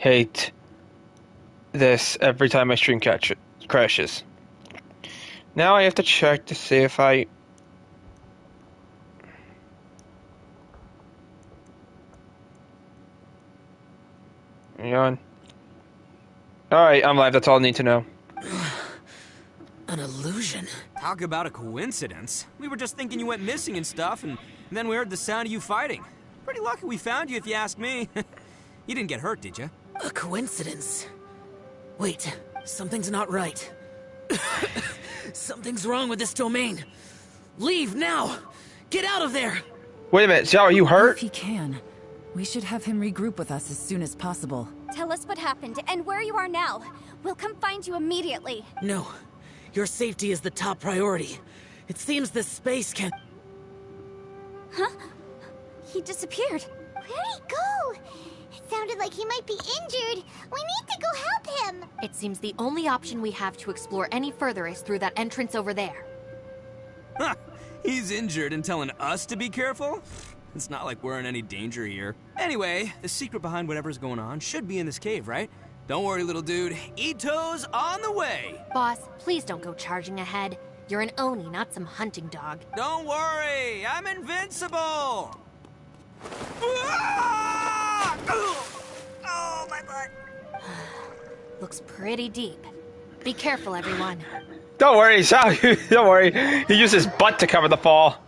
hate this every time my stream crashes. Now I have to check to see if I... Hang on. Alright, I'm live. That's all I need to know. An illusion? Talk about a coincidence. We were just thinking you went missing and stuff, and then we heard the sound of you fighting. Pretty lucky we found you, if you ask me. You didn't get hurt, did you? A coincidence? Wait, something's not right. Something's wrong with this domain. Leave now! Get out of there! Wait a minute, Xiao, are you hurt? If he can, we should have him regroup with us as soon as possible. Tell us what happened and where you are now. We'll come find you immediately. No. Your safety is the top priority. It seems this space can... Huh? He disappeared. Where'd he go? It sounded like he might be injured. We need to go help him. It seems the only option we have to explore any further is through that entrance over there. Huh. He's injured and telling us to be careful? It's not like we're in any danger here. Anyway, the secret behind whatever's going on should be in this cave, right? Don't worry, little dude. Ito's on the way! Boss, please don't go charging ahead. You're an Oni, not some hunting dog. Don't worry! I'm invincible! Ah! Oh, my butt! Looks pretty deep. Be careful, everyone. Don't worry, Xiao. Don't worry. He used his butt to cover the fall.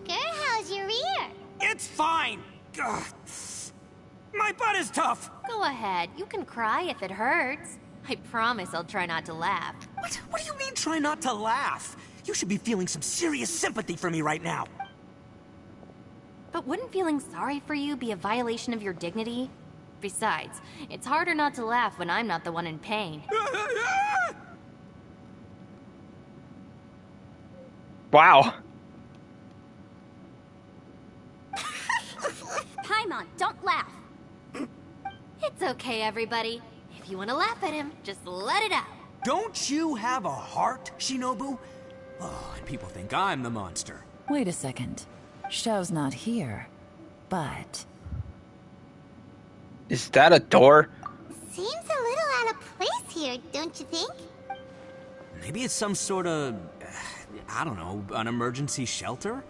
How's your ear? It's fine! Ugh. My butt is tough! Go ahead, you can cry if it hurts. I promise I'll try not to laugh. What do you mean, try not to laugh? You should be feeling some serious sympathy for me right now. But wouldn't feeling sorry for you be a violation of your dignity? Besides, it's harder not to laugh when I'm not the one in pain. Wow. Paimon, don't laugh. It's okay, everybody. If you want to laugh at him, just let it out. Don't you have a heart, Shinobu? Oh, and people think I'm the monster. Wait a second. Xiao's not here, but... Is that a door? Seems a little out of place here, don't you think? Maybe it's some sort of... I don't know, an emergency shelter?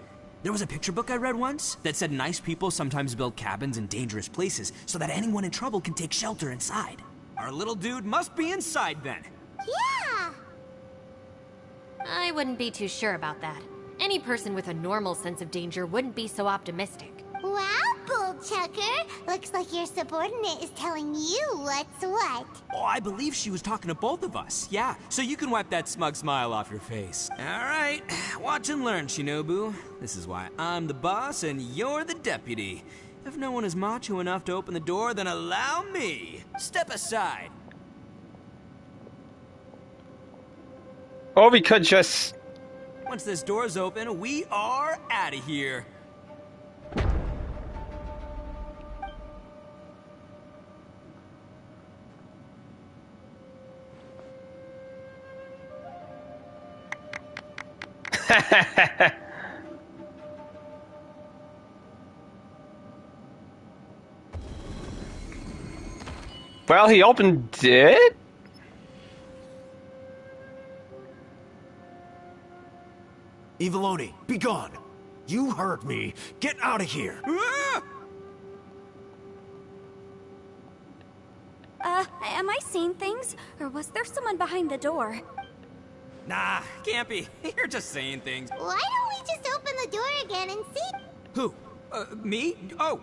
There was a picture book I read once that said nice people sometimes build cabins in dangerous places so that anyone in trouble can take shelter inside. Our little dude must be inside then. Yeah! I wouldn't be too sure about that. Any person with a normal sense of danger wouldn't be so optimistic. Wow, Bullchucker! Looks like your subordinate is telling you what's what. Oh, I believe she was talking to both of us. Yeah, so you can wipe that smug smile off your face. All right, watch and learn, Shinobu. This is why I'm the boss and you're the deputy. If no one is macho enough to open the door, then allow me. Step aside. Or we could just... Once this door's open, we are out of here. Well, he opened it? Eviloni, be gone! You heard me! Get out of here! Am I seeing things? Or was there someone behind the door? Nah, can't be. You're just saying things. Why don't we just open the door again and see? Who? Me? Oh,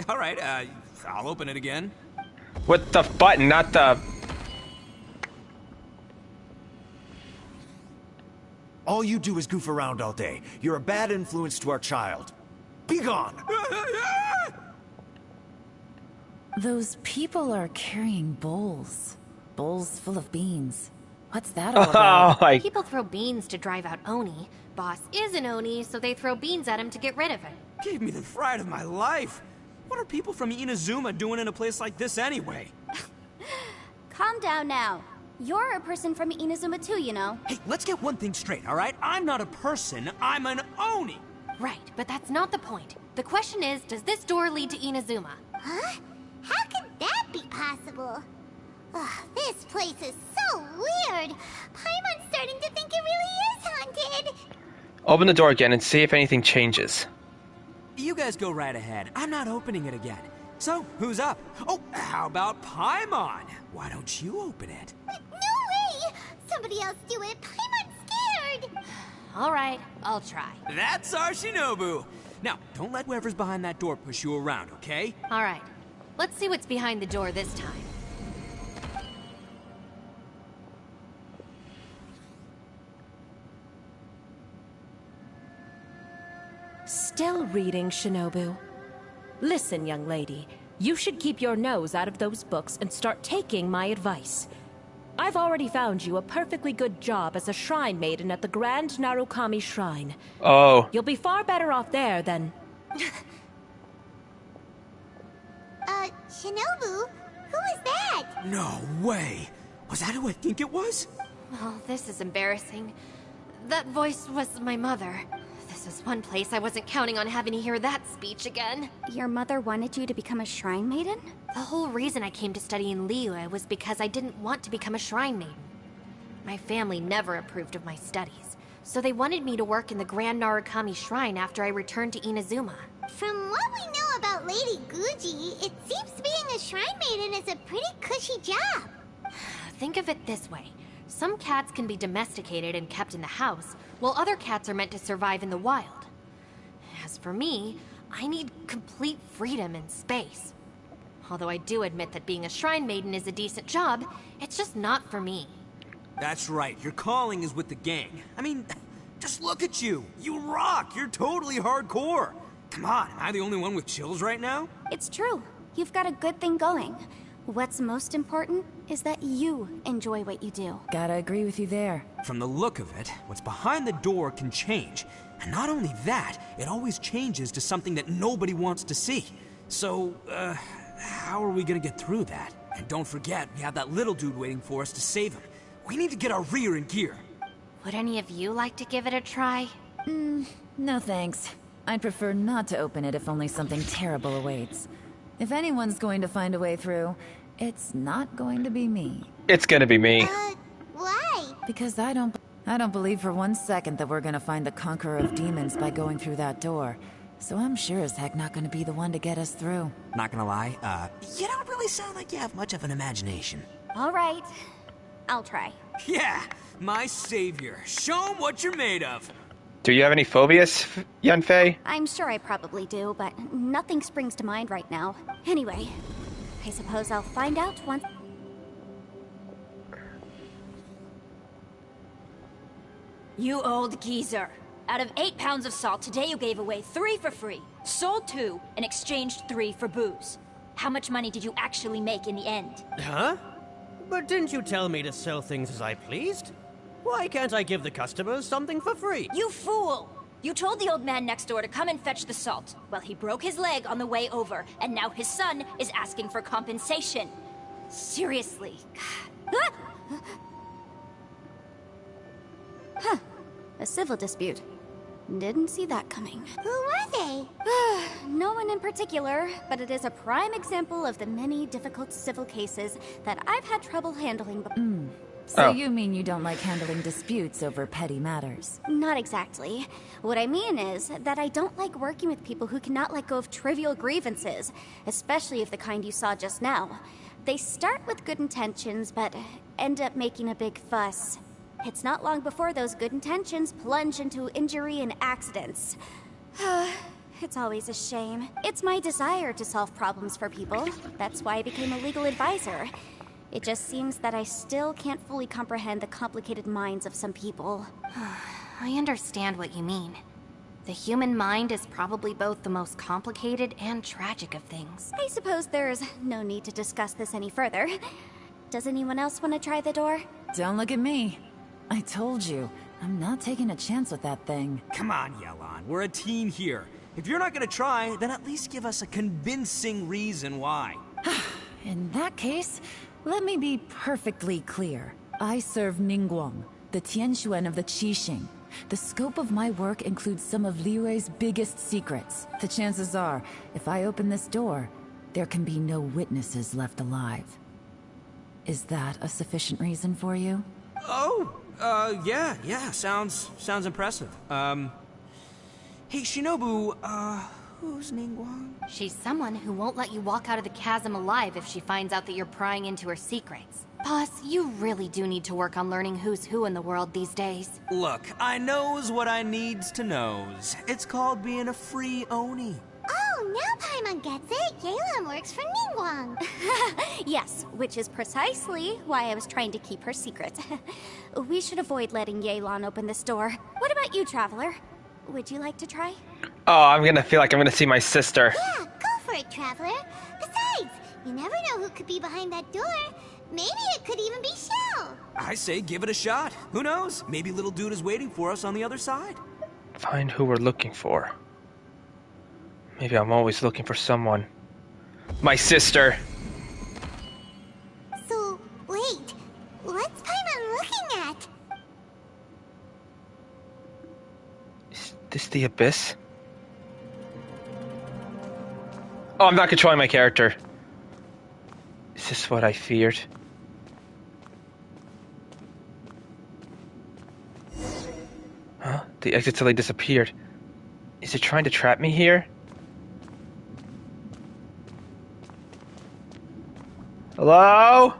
all right, I'll open it again. With the button, not the... All you do is goof around all day. You're a bad influence to our child. Be gone! Those people are carrying bowls. Bowls full of beans. What's that all Oh, about? like... People throw beans to drive out Oni. Boss is an Oni, so they throw beans at him to get rid of it. Gave me the fright of my life. What are people from Inazuma doing in a place like this anyway? Calm down now. You're a person from Inazuma too, you know. Hey, let's get one thing straight, all right? I'm not a person, I'm an Oni! Right, but that's not the point. The question is, does this door lead to Inazuma? Huh? How could that be possible? Ugh, this place is so weird. Paimon's starting to think it really is haunted. Open the door again and see if anything changes. You guys go right ahead. I'm not opening it again. So, who's up? Oh, how about Paimon? Why don't you open it? No way! Somebody else do it. Paimon's scared. All right, I'll try. That's our Shinobu! Now, don't let whoever's behind that door push you around, okay? All right, let's see what's behind the door this time. Still reading, Shinobu. Listen, young lady. You should keep your nose out of those books and start taking my advice. I've already found you a perfectly good job as a shrine maiden at the Grand Narukami Shrine. Oh. You'll be far better off there than... Shinobu? Who is that? No way! Was that who I think it was? Oh, this is embarrassing. That voice was my mother. This is one place I wasn't counting on having to hear that speech again. Your mother wanted you to become a shrine maiden? The whole reason I came to study in Liyue was because I didn't want to become a shrine maiden. My family never approved of my studies, so they wanted me to work in the Grand Narukami Shrine after I returned to Inazuma. From what we know about Lady Guji, it seems being a shrine maiden is a pretty cushy job. Think of it this way. Some cats can be domesticated and kept in the house, while other cats are meant to survive in the wild. As for me, I need complete freedom and space. Although I do admit that being a shrine maiden is a decent job, it's just not for me. That's right, your calling is with the gang. I mean, just look at you. You rock, you're totally hardcore. Come on, am I the only one with chills right now? It's true. You've got a good thing going. What's most important is that you enjoy what you do. Gotta agree with you there. From the look of it, what's behind the door can change. And not only that, it always changes to something that nobody wants to see. So, how are we gonna get through that? And don't forget, we have that little dude waiting for us to save him. We need to get our rear in gear. Would any of you like to give it a try? No thanks. I'd prefer not to open it if only something terrible awaits. If anyone's going to find a way through, it's not going to be me. It's gonna be me. Why? Because I don't believe for one second that we're gonna find the Conqueror of Demons by going through that door. So I'm sure as heck not gonna be the one to get us through. Not gonna lie, you don't really sound like you have much of an imagination. All right. I'll try. Yeah, my savior. Show 'em what you're made of. Do you have any phobias, Yanfei? I'm sure I probably do, but nothing springs to mind right now. Anyway, I suppose I'll find out once... You old geezer. Out of 8 pounds of salt, today you gave away 3 for free, sold 2, and exchanged 3 for booze. How much money did you actually make in the end? Huh? But didn't you tell me to sell things as I pleased? Why can't I give the customers something for free? You fool! You told the old man next door to come and fetch the salt. Well, he broke his leg on the way over, and now his son is asking for compensation. Seriously. Huh. A civil dispute. Didn't see that coming. Who were they? No one in particular, but it is a prime example of the many difficult civil cases that I've had trouble handling before. So you mean you don't like handling disputes over petty matters? Not exactly. What I mean is that I don't like working with people who cannot let go of trivial grievances, especially of the kind you saw just now. They start with good intentions, but end up making a big fuss. It's not long before those good intentions plunge into injury and accidents. It's always a shame. It's my desire to solve problems for people. That's why I became a legal advisor. It just seems that I still can't fully comprehend the complicated minds of some people. I understand what you mean. The human mind is probably both the most complicated and tragic of things. I suppose there's no need to discuss this any further. Does anyone else want to try the door? Don't look at me. I told you, I'm not taking a chance with that thing. Come on, Yelan, we're a team here. If you're not gonna try, then at least give us a convincing reason why. In that case, let me be perfectly clear. I serve Ningguang, the Tianxuan of the Qixing. The scope of my work includes some of Liyue's biggest secrets. The chances are, if I open this door, there can be no witnesses left alive. Is that a sufficient reason for you? Oh, yeah, sounds impressive. Hey, Shinobu, who's Ningguang? She's someone who won't let you walk out of the chasm alive if she finds out that you're prying into her secrets. Boss, you really do need to work on learning who's who in the world these days. Look, I knows what I needs to knows. It's called being a free Oni. Oh, now Paimon gets it. Yelan works for Ningguang. Yes, which is precisely why I was trying to keep her secret. We should avoid letting Yelan open this door. What about you, Traveler? Would you like to try? Oh, I'm gonna feel like I'm gonna see my sister. Yeah, go for it, Traveler. Besides, you never know who could be behind that door. Maybe it could even be Shell. I say give it a shot. Who knows? Maybe little dude is waiting for us on the other side. Find who we're looking for. Maybe I'm always looking for someone. My sister. So, wait. What's Paimon looking at? Is this the Abyss? Oh, I'm not controlling my character. Is this what I feared? Huh? The exit suddenly disappeared. Is it trying to trap me here? Hello?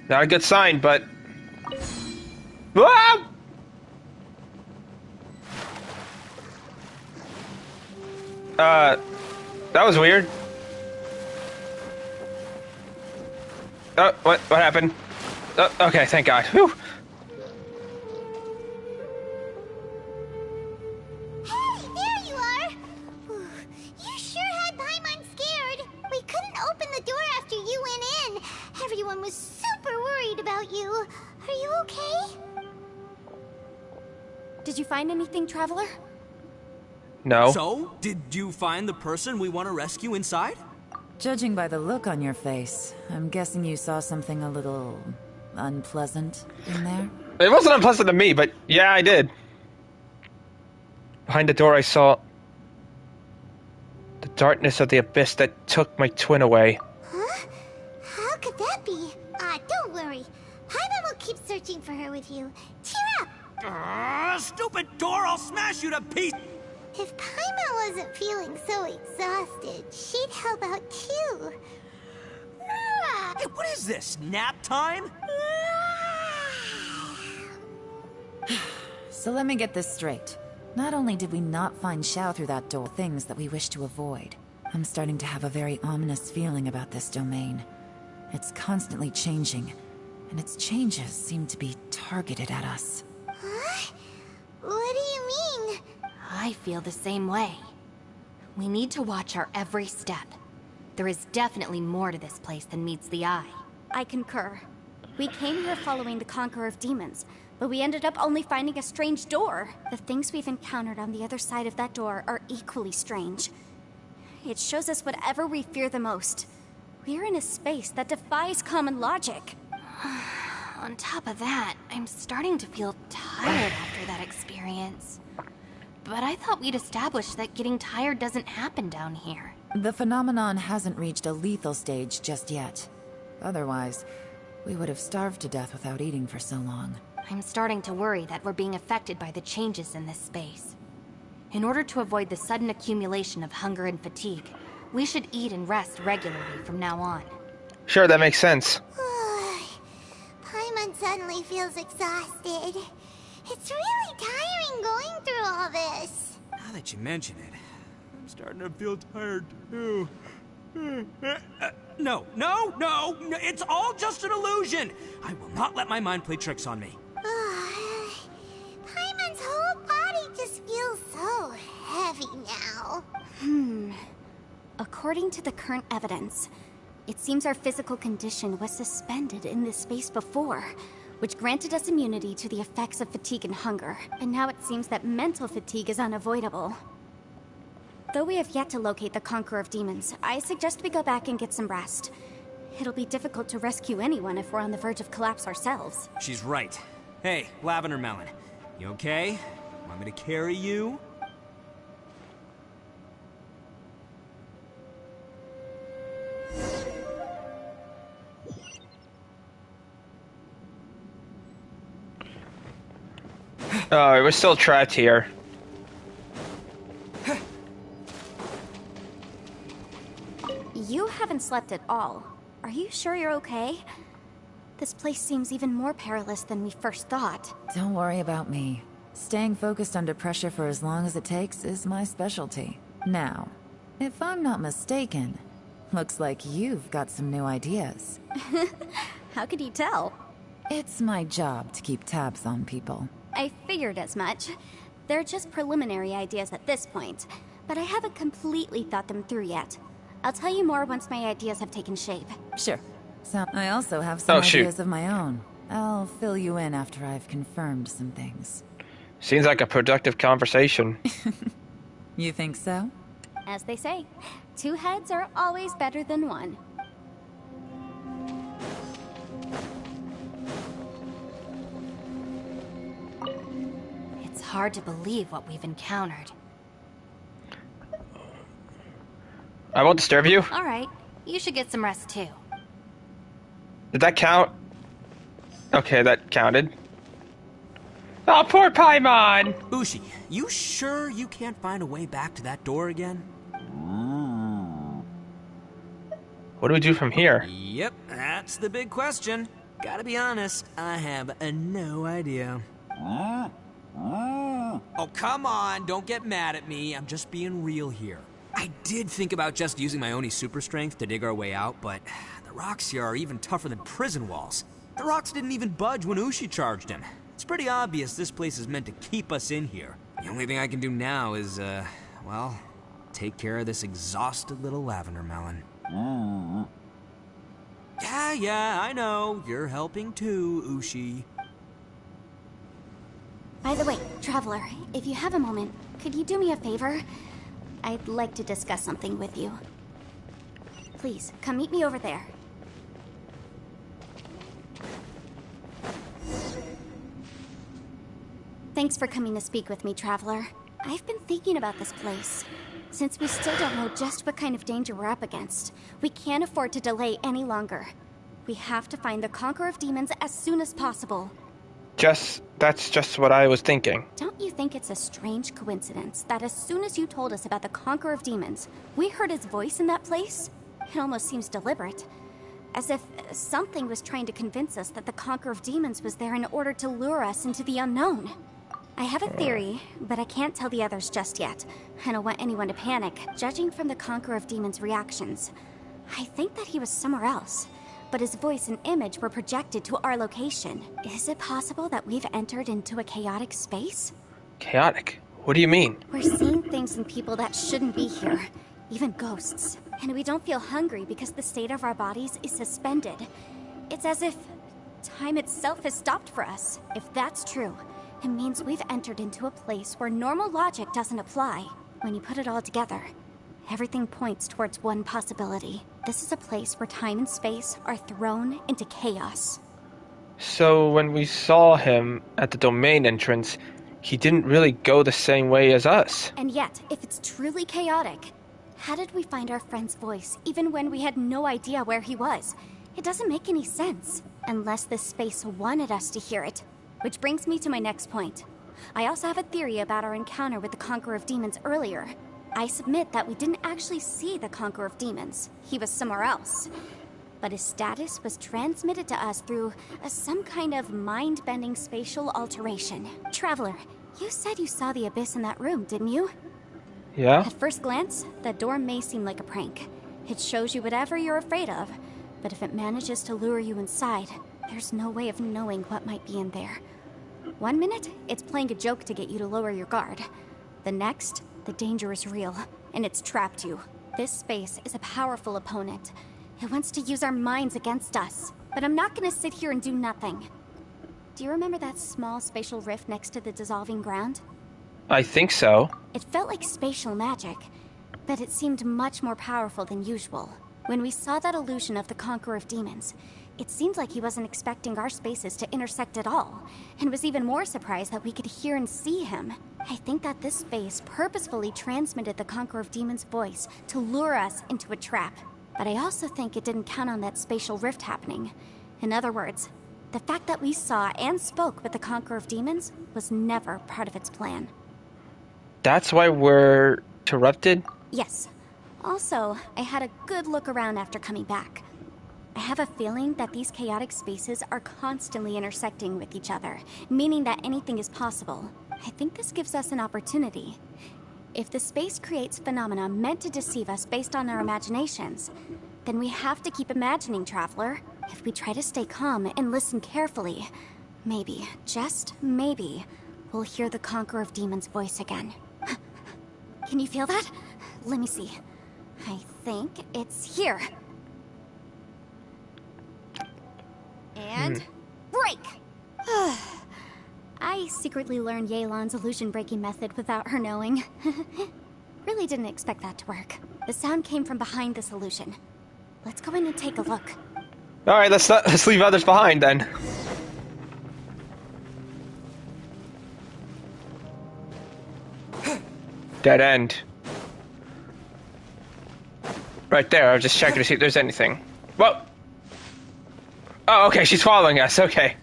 Not a good sign, but... Ah! That was weird. Oh, what happened? Oh, okay, thank God. Whew. Hey, there you are! You sure had Paimon scared. We couldn't open the door after you went in. Everyone was super worried about you. Are you okay? Did you find anything, Traveler? No. So, did you find the person we want to rescue inside? Judging by the look on your face, I'm guessing you saw something a little... unpleasant in there? It wasn't unpleasant to me, but yeah, I did. Behind the door I saw... the darkness of the abyss that took my twin away. Huh? How could that be? Don't worry. Paimon will keep searching for her with you. Cheer up! Stupid door! I'll smash you to pieces! If Paimon wasn't feeling so exhausted, she'd help out too. Hey, what is this? Nap time? So let me get this straight. Not only did we not find Xiao through that door, things that we wish to avoid. I'm starting to have a very ominous feeling about this domain. It's constantly changing, and its changes seem to be targeted at us. Huh? What do you mean? I feel the same way. We need to watch our every step. There is definitely more to this place than meets the eye. I concur. We came here following the Conqueror of Demons, but we ended up only finding a strange door. The things we've encountered on the other side of that door are equally strange. It shows us whatever we fear the most. We're in a space that defies common logic. On top of that, I'm starting to feel tired after that experience. But I thought we'd established that getting tired doesn't happen down here. The phenomenon hasn't reached a lethal stage just yet. Otherwise, we would have starved to death without eating for so long. I'm starting to worry that we're being affected by the changes in this space. In order to avoid the sudden accumulation of hunger and fatigue, we should eat and rest regularly from now on. Sure, that makes sense. Paimon suddenly feels exhausted. It's really tiring going through all this. Now that you mention it, I'm starting to feel tired too. No, it's all just an illusion. I will not let my mind play tricks on me. Paimon's whole body just feels so heavy now. According to the current evidence, it seems our physical condition was suspended in this space before, which granted us immunity to the effects of fatigue and hunger. And now it seems that mental fatigue is unavoidable. Though we have yet to locate the Conqueror of Demons, I suggest we go back and get some rest. It'll be difficult to rescue anyone if we're on the verge of collapse ourselves. She's right. Hey, Lavender Melon. You okay? Want me to carry you? Oh, we're still trapped here. You haven't slept at all. Are you sure you're okay? This place seems even more perilous than we first thought. Don't worry about me. Staying focused under pressure for as long as it takes is my specialty. Now, if I'm not mistaken, looks like you've got some new ideas. How could you tell? It's my job to keep tabs on people. I figured as much. They're just preliminary ideas at this point, but I haven't completely thought them through yet. I'll tell you more once my ideas have taken shape. Sure. So, I also have some shoot. ideas of my own. I'll fill you in after I've confirmed some things. Seems like a productive conversation. You think so? As they say, two heads are always better than one. It's hard to believe what we've encountered. I won't disturb you. All right, you should get some rest too. Did that count? Okay, that counted. Oh, poor Paimon! Ushi, you sure you can't find a way back to that door again? What do we do from here? Yep, that's the big question. Gotta be honest, I have no idea. Oh, come on, don't get mad at me. I'm just being real here. I did think about just using my Oni super strength to dig our way out, but the rocks here are even tougher than prison walls. The rocks didn't even budge when Ushi charged him. It's pretty obvious this place is meant to keep us in here. The only thing I can do now is, well, take care of this exhausted little Lavender Melon. Yeah, I know. You're helping too, Ushi. By the way, Traveler, if you have a moment, could you do me a favor? I'd like to discuss something with you. Please, come meet me over there. Thanks for coming to speak with me, Traveler. I've been thinking about this place. Since we still don't know just what kind of danger we're up against, we can't afford to delay any longer. We have to find the Conqueror of Demons as soon as possible. That's just what I was thinking. Don't you think it's a strange coincidence that as soon as you told us about the Conqueror of Demons, we heard his voice in that place? It almost seems deliberate. As if something was trying to convince us that the Conqueror of Demons was there in order to lure us into the unknown. I have a theory, but I can't tell the others just yet. I don't want anyone to panic, judging from the Conqueror of Demons' reactions. I think that he was somewhere else, but his voice and image were projected to our location. Is it possible that we've entered into a chaotic space? Chaotic? What do you mean? We're seeing things and people that shouldn't be here, even ghosts. And we don't feel hungry because the state of our bodies is suspended. It's as if time itself has stopped for us. If that's true, it means we've entered into a place where normal logic doesn't apply. When you put it all together, everything points towards one possibility. This is a place where time and space are thrown into chaos. So when we saw him at the domain entrance, he didn't really go the same way as us. And yet, if it's truly chaotic, how did we find our friend's voice even when we had no idea where he was? It doesn't make any sense, unless this space wanted us to hear it. Which brings me to my next point. I also have a theory about our encounter with the Conqueror of Demons earlier. I submit that we didn't actually see the Conqueror of Demons. He was somewhere else. But his status was transmitted to us through some kind of mind-bending spatial alteration. Traveler, you said you saw the abyss in that room, didn't you? Yeah? At first glance, that door may seem like a prank. It shows you whatever you're afraid of. But if it manages to lure you inside, there's no way of knowing what might be in there. 1 minute, it's playing a joke to get you to lower your guard. The next, the danger is real, and it's trapped you. This space is a powerful opponent. It wants to use our minds against us. But I'm not gonna sit here and do nothing. Do you remember that small spatial rift next to the dissolving ground? I think so. It felt like spatial magic, but it seemed much more powerful than usual. When we saw that illusion of the Conqueror of Demons, it seemed like he wasn't expecting our spaces to intersect at all, and was even more surprised that we could hear and see him. I think that this space purposefully transmitted the Conqueror of Demons' voice to lure us into a trap. But I also think it didn't count on that spatial rift happening. In other words, the fact that we saw and spoke with the Conqueror of Demons was never part of its plan. That's why we're interrupted? Yes. Also, I had a good look around after coming back. I have a feeling that these chaotic spaces are constantly intersecting with each other, meaning that anything is possible. I think this gives us an opportunity. If the space creates phenomena meant to deceive us based on our imaginations, then we have to keep imagining, Traveler. If we try to stay calm and listen carefully, maybe, just maybe, we'll hear the Conqueror of Demons' voice again. Can you feel that? Let me see. I think it's here. And break! I secretly learned Yelan's illusion-breaking method without her knowing. Really didn't expect that to work. The sound came from behind this illusion. Let's go in and take a look. Alright, let's leave others behind then. Dead end. Right there, I was just checking to see if there's anything. Whoa! Oh, okay, she's following us, okay.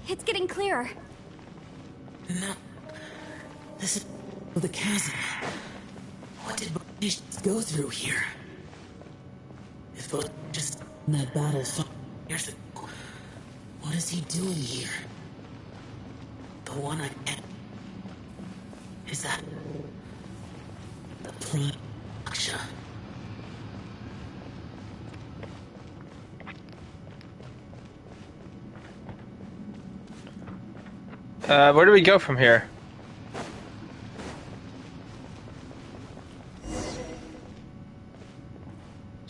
It's getting clearer. No. This is the chasm. What did Banishes go through here? If it was just in that battle 5 years ago, what is he doing here? The one I met. Is that the Prime Aksha? Where do we go from here?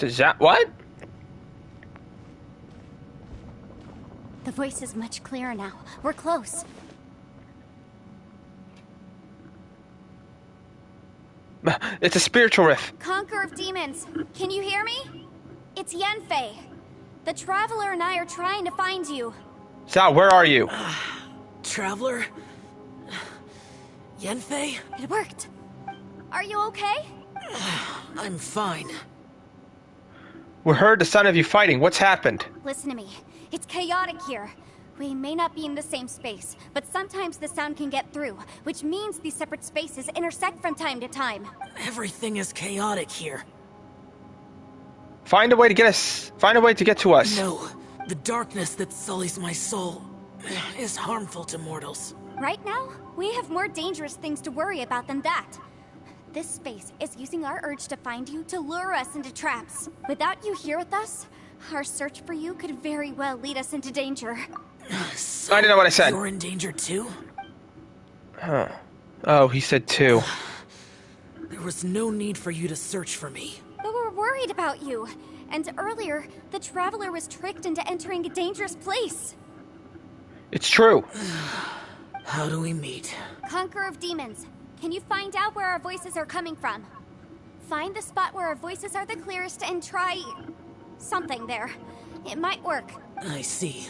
Is that what? The voice is much clearer now. We're close. It's a spiritual rift. Conqueror of Demons, can you hear me? It's Yenfei. The Traveler and I are trying to find you. Zhao, where are you? Traveler? Yenfei? It worked. Are you okay? I'm fine. We heard the sound of you fighting. What's happened? Listen to me. It's chaotic here. We may not be in the same space, but sometimes the sound can get through, which means these separate spaces intersect from time to time. Everything is chaotic here. Find a way to get us. Find a way to get to us. No. The darkness that sullies my soul is harmful to mortals. Right now, we have more dangerous things to worry about than that. This space is using our urge to find you to lure us into traps. Without you here with us, our search for you could very well lead us into danger. So I didn't know what I said. You're in danger too? Huh. Oh, he said two. There was no need for you to search for me. But we're worried about you. And earlier, the Traveler was tricked into entering a dangerous place. It's true. How do we meet? Conqueror of Demons, can you find out where our voices are coming from? Find the spot where our voices are the clearest and try... something there. It might work. I see.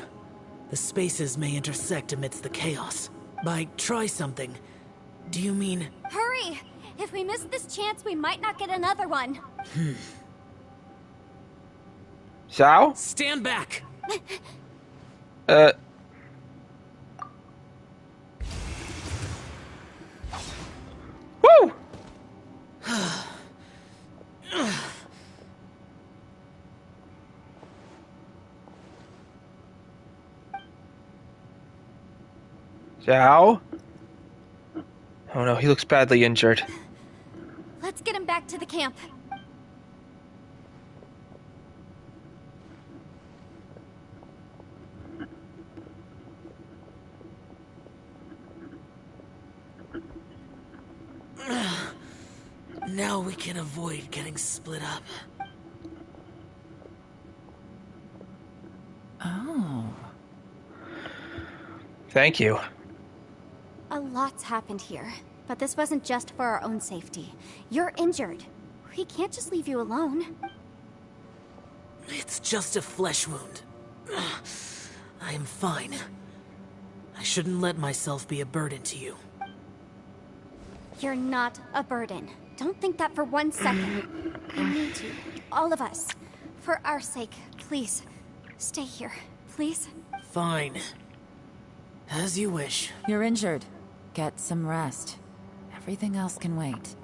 The spaces may intersect amidst the chaos. By try something, do you mean... Hurry! If we miss this chance, we might not get another one. Zhao? Stand back! Woo! Zhao? Oh no, he looks badly injured. Let's get him back to the camp. Now we can avoid getting split up. Oh. Thank you. A lot's happened here, but this wasn't just for our own safety. You're injured. We can't just leave you alone. It's just a flesh wound. I am fine. I shouldn't let myself be a burden to you. You're not a burden. Don't think that for 1 second. We need you. All of us. For our sake, please. Stay here. Please? Fine. As you wish. You're injured. Get some rest. Everything else can wait.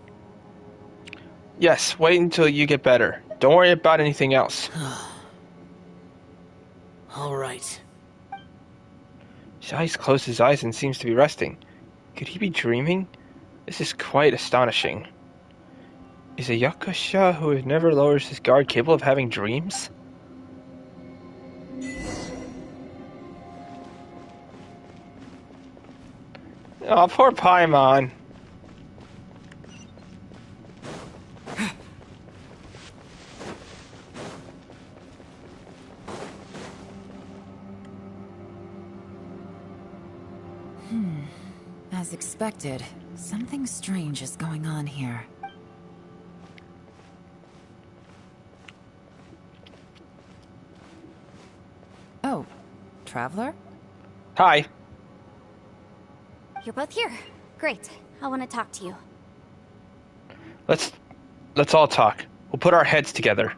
Yes, wait until you get better. Don't worry about anything else. All right. Shai's closed his eyes and seems to be resting. Could he be dreaming? This is quite astonishing. Is a Yakusha who never lowers his guard capable of having dreams? Oh, poor Paimon. As expected, something strange is going on here. Oh, Traveler? Hi. You're both here. Great. I want to talk to you. Let's all talk. We'll put our heads together.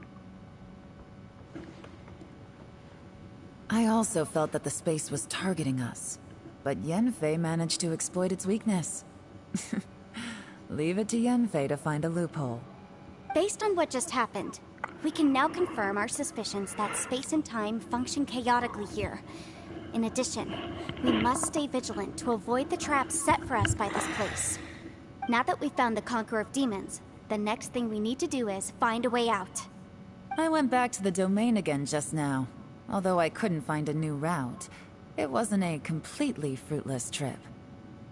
I also felt that the space was targeting us, but Yenfei managed to exploit its weakness. Leave it to Yenfei to find a loophole. Based on what just happened, we can now confirm our suspicions that space and time function chaotically here. In addition, we must stay vigilant to avoid the traps set for us by this place. Now that we've found the Conqueror of Demons, the next thing we need to do is find a way out. I went back to the domain again just now. Although I couldn't find a new route, it wasn't a completely fruitless trip.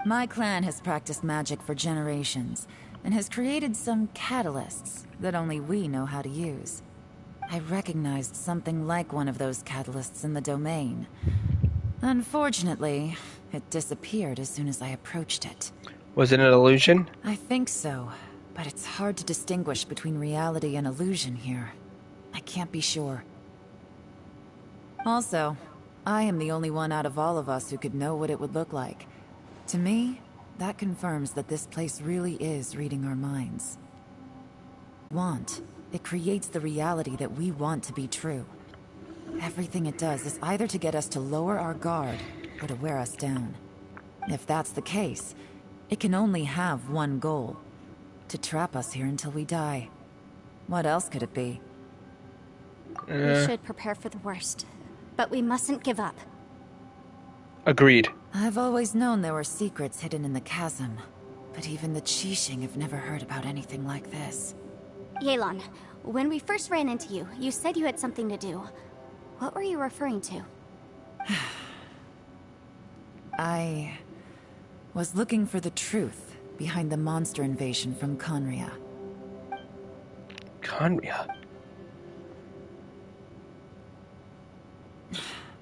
My clan has practiced magic for generations, and has created some catalysts that only we know how to use. I recognized something like one of those catalysts in the domain. Unfortunately, it disappeared as soon as I approached it. Was it an illusion? I think so, but it's hard to distinguish between reality and illusion here. I can't be sure. Also, I am the only one out of all of us who could know what it would look like. To me, that confirms that this place really is reading our minds. It creates the reality that we want to be true. Everything it does is either to get us to lower our guard, or to wear us down. If that's the case, it can only have one goal. To trap us here until we die. What else could it be? We should prepare for the worst. But we mustn't give up. Agreed. I've always known there were secrets hidden in the chasm. But even the Qixing have never heard about anything like this. Yelan, when we first ran into you, you said you had something to do. What were you referring to? I was looking for the truth behind the monster invasion from Conria. Conria?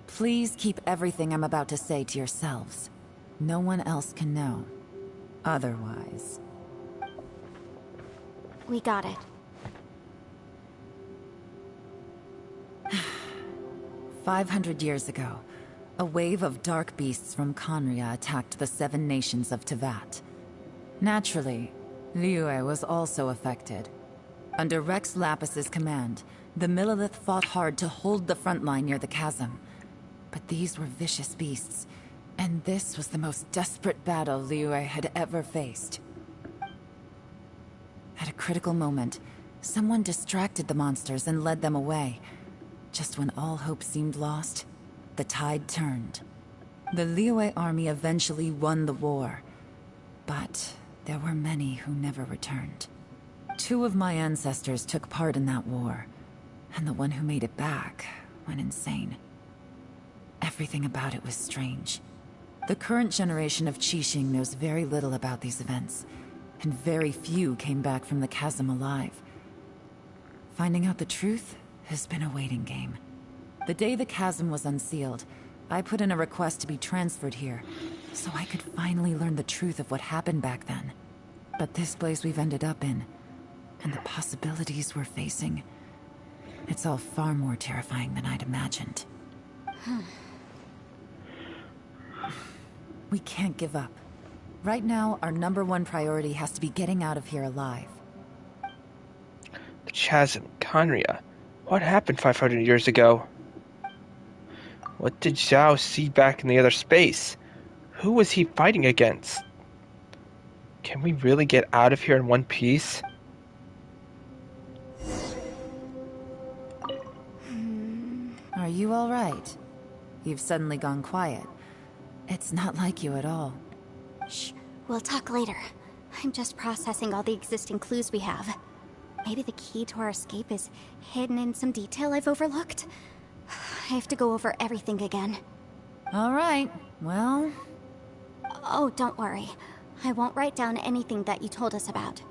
Please keep everything I'm about to say to yourselves. No one else can know. Otherwise. We got it. 500 years ago, a wave of dark beasts from Conria attacked the 7 nations of Tevat. Naturally, Liyue was also affected. Under Rex Lapis's command, the Millelith fought hard to hold the front line near the chasm. But these were vicious beasts, and this was the most desperate battle Liyue had ever faced. At a critical moment, someone distracted the monsters and led them away. Just when all hope seemed lost, the tide turned. The Liyue army eventually won the war, but there were many who never returned. 2 of my ancestors took part in that war, and the one who made it back went insane. Everything about it was strange. The current generation of Qixing knows very little about these events, and very few came back from the chasm alive. Finding out the truth has been a waiting game. The day the chasm was unsealed, I put in a request to be transferred here, so I could finally learn the truth of what happened back then. But this place we've ended up in, and the possibilities we're facing, it's all far more terrifying than I'd imagined. We can't give up. Right now, our #1 priority has to be getting out of here alive. The chasm, Conria. What happened 500 years ago? What did Zhao see back in the other space? Who was he fighting against? Can we really get out of here in one piece? Are you all right? You've suddenly gone quiet. It's not like you at all. Shh, we'll talk later. I'm just processing all the existing clues we have. Maybe the key to our escape is hidden in some detail I've overlooked. I have to go over everything again. All right, well... Oh, don't worry. I won't write down anything that you told us about.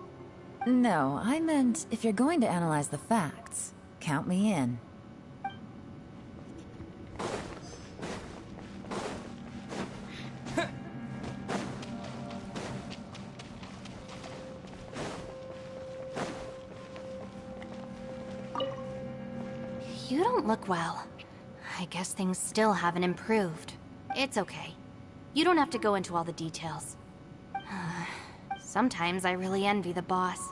No, I meant if you're going to analyze the facts, count me in. You don't look well. I guess things still haven't improved. It's okay. You don't have to go into all the details. Sometimes I really envy the boss.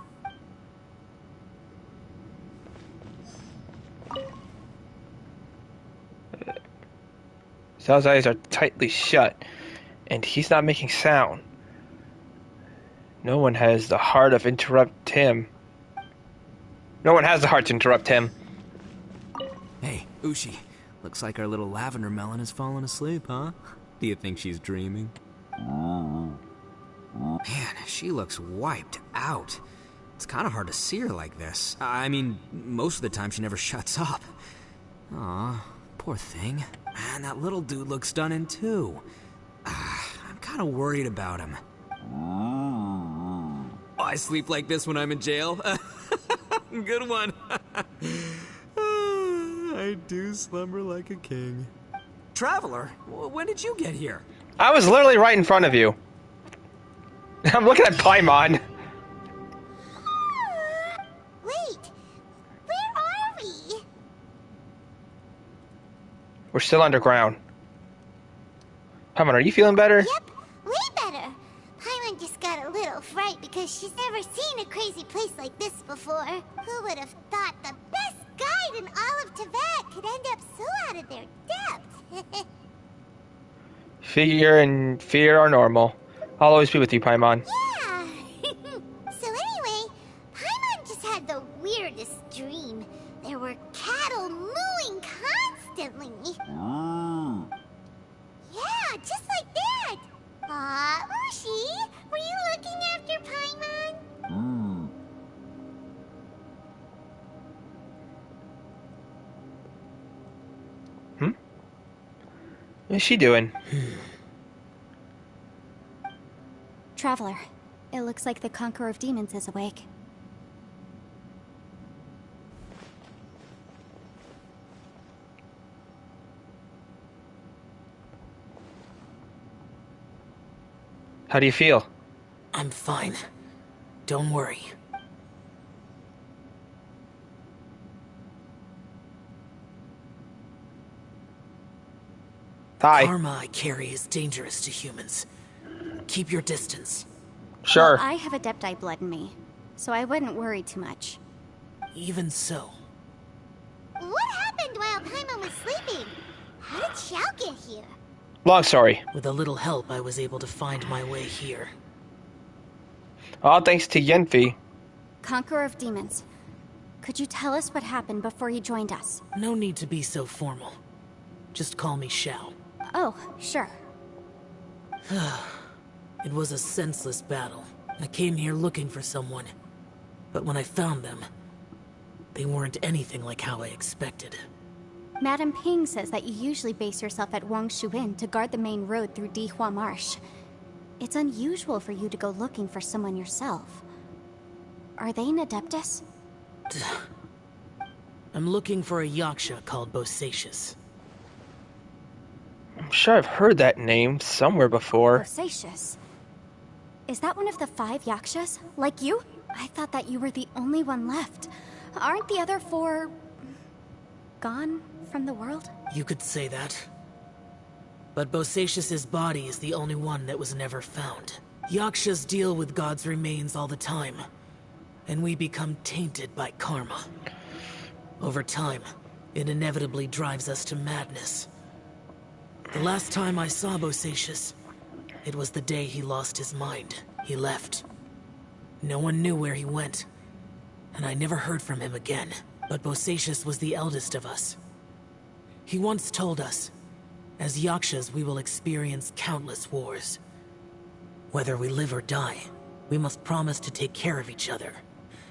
Zhao's eyes are tightly shut, and he's not making sound. No one has the heart to interrupt him. Hey, Ushi. Looks like our little lavender melon has fallen asleep, huh? Do you think she's dreaming? Man, she looks wiped out. It's kind of hard to see her like this. I mean, most of the time she never shuts up. Aw, poor thing. Man, that little dude looks stunning too. I'm kind of worried about him. Oh, I sleep like this when I'm in jail? Good one. I do slumber like a king. Traveler, when did you get here? I was literally right in front of you. I'm looking at Paimon. Wait, where are we? We're still underground. Paimon, are you feeling better? Yep, way better. Paimon just got a little fright because she's never seen a crazy place like this before. Who would have thought the best guide in all of Tibet could end up so out of their depth? Fear and fear are normal. I'll always be with you, Paimon. Yeah. So anyway, Paimon just had the weirdest dream. There were cattle mooing constantly. Yeah, just like that. Aw, Ushi, were you looking after Paimon? What's she doing? Traveler, it looks like the Conqueror of Demons is awake. How do you feel? I'm fine. Don't worry. Hi. Karma I carry is dangerous to humans. Keep your distance. Sure. Well, I have Adepti blood in me, so I wouldn't worry too much. Even so. What happened while Paimon was sleeping? How did Xiao get here? Long story. With a little help, I was able to find my way here. All thanks to Yenfi. Conqueror of Demons, could you tell us what happened before you joined us? No need to be so formal. Just call me Xiao. Oh, sure. It was a senseless battle. I came here looking for someone. But when I found them, they weren't anything like how I expected. Madame Ping says that you usually base yourself at Wangshu Inn to guard the main road through Dihua Marsh. It's unusual for you to go looking for someone yourself. Are they an Adeptus? I'm looking for a yaksha called Bosacius. I'm sure I've heard that name somewhere before. Bosacius. Is that one of the 5 yakshas? Like you? I thought that you were the only one left. Aren't the other 4... gone from the world? You could say that. But Bosacius's body is the only one that was never found. Yakshas deal with God's remains all the time, and we become tainted by karma. Over time, it inevitably drives us to madness. The last time I saw Bosacius, it was the day he lost his mind. He left. No one knew where he went, and I never heard from him again. But Bosacius was the eldest of us. He once told us, as Yakshas we will experience countless wars. Whether we live or die, we must promise to take care of each other,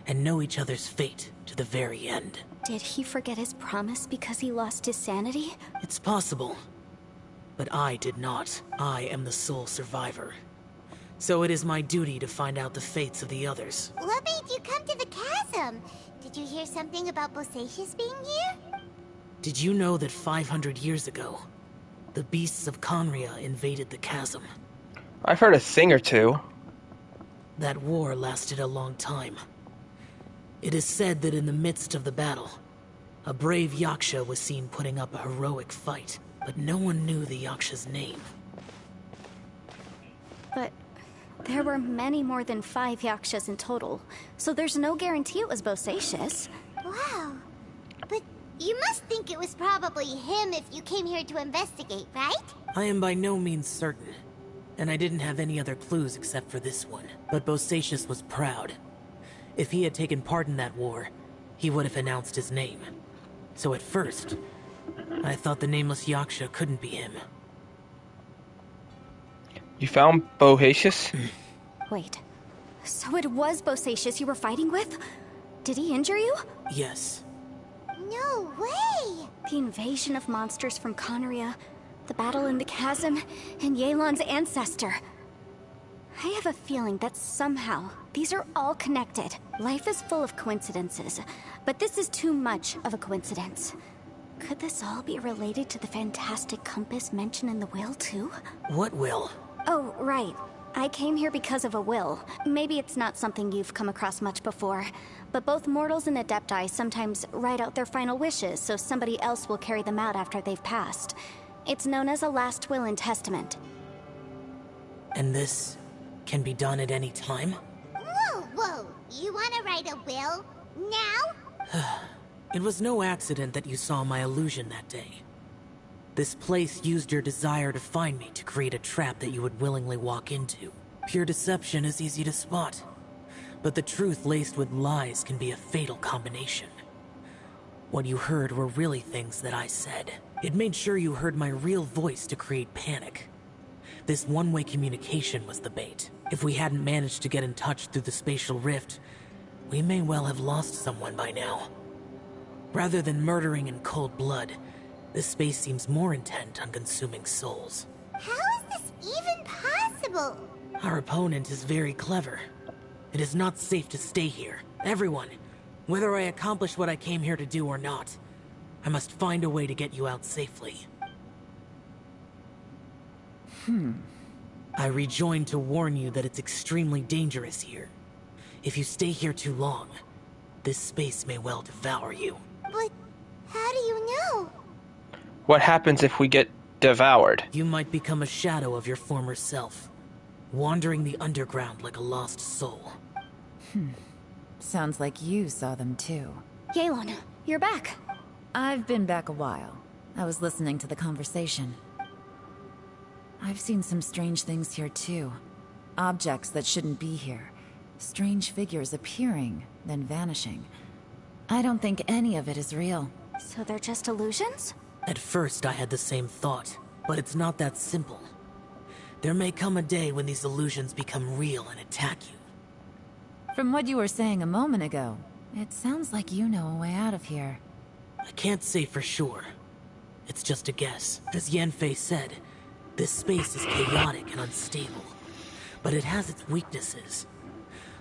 and know each other's fate to the very end. Did he forget his promise because he lost his sanity? It's possible. But I did not. I am the sole survivor. So it is my duty to find out the fates of the others. What made you come to the chasm? Did you hear something about Bosacius being here? Did you know that 500 years ago, the beasts of Conria invaded the chasm? I've heard a thing or two. That war lasted a long time. It is said that in the midst of the battle, a brave Yaksha was seen putting up a heroic fight, but no one knew the Yaksha's name. But there were many more than 5 yakshas in total, so there's no guarantee it was Bosacius. Wow. But you must think it was probably him if you came here to investigate, right? I am by no means certain, and I didn't have any other clues except for this one. But Bosacius was proud. If he had taken part in that war, he would have announced his name. So at first, I thought the nameless Yaksha couldn't be him. You found Bohacius? Wait, so it was Bosacius you were fighting with? Did he injure you? Yes. No way! The invasion of monsters from Conria, the battle in the chasm, and Yelan's ancestor. I have a feeling that somehow these are all connected. Life is full of coincidences, but this is too much of a coincidence. Could this all be related to the fantastic compass mentioned in the will, too? What will? Oh, right. I came here because of a will. Maybe it's not something you've come across much before, but both mortals and adepti sometimes write out their final wishes so somebody else will carry them out after they've passed. It's known as a last will and testament. And this can be done at any time? Whoa. You want to write a will? Now? It was no accident that you saw my illusion that day. This place used your desire to find me to create a trap that you would willingly walk into. Pure deception is easy to spot, but the truth laced with lies can be a fatal combination. What you heard were really things that I said. It made sure you heard my real voice to create panic. This one-way communication was the bait. If we hadn't managed to get in touch through the spatial rift, we may well have lost someone by now. Rather than murdering in cold blood, this space seems more intent on consuming souls. How is this even possible? Our opponent is very clever. It is not safe to stay here. Everyone, whether I accomplish what I came here to do or not, I must find a way to get you out safely. I rejoined to warn you that it's extremely dangerous here. If you stay here too long, this space may well devour you. But how do you know? What happens if we get devoured? You might become a shadow of your former self, wandering the underground like a lost soul. Sounds like you saw them too. Yelan, you're back. I've been back a while. I was listening to the conversation. I've seen some strange things here too. Objects that shouldn't be here. Strange figures appearing, then vanishing. I don't think any of it is real. So they're just illusions? At first I had the same thought, but it's not that simple. There may come a day when these illusions become real and attack you. From what you were saying a moment ago, it sounds like you know a way out of here. I can't say for sure. It's just a guess. As Yanfei said, this space is chaotic and unstable, but it has its weaknesses.